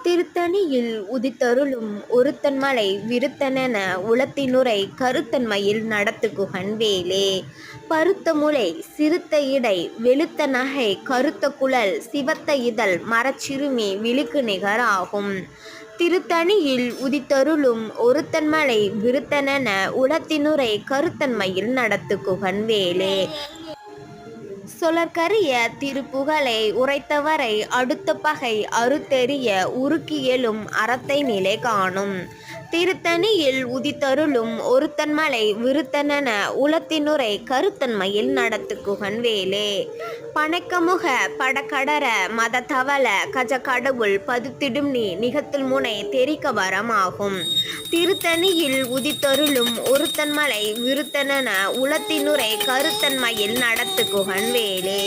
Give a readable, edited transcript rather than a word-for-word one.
திருத்தணியில் உதித்தருளும் ஒருத்தன்மலை விருத்தனென உளத்தினுரை கருத்தன்மையில் நடத்துகுகன் வேலே. பருத்த முலை சிறுத்த இடை வெளுத்த நகை கருத்த குழல் சிவத்த இதழ் மரச்சிறுமி விழிக்கு நிகராகும். திருத்தணியில் உதித்தருளும் ஒருத்தன்மலை விருத்தனென உளத்தினுரை கருத்தன்மையில் நடத்துகுகன் வேலே. சொலற்கரிய திருப்புகழை உரைத்தவரை அடுத்த பகை அறுத்தெறிய உருக்கி எழும் அறத்தை நிலை காணும். திருத்தணியில் உதித்தருளும் ஒருத்தன்மலை விருத்தனென உளத்தினுரை கருத்தன்மையில் நடத்துகுகன் வேலே. பனைக்கமுக படகடர மதத்தவள கஜ கடவுள் பதுத்திடும் நீ நிகத்தில் முனை தெரிக்க வரமாகும். திருத்தணியில் உதித்தருளும் ஒருத்தன்மலை விருத்தனென உளத்தினுரை கருத்தன்மையில் நடத்துகுகன் வேலே.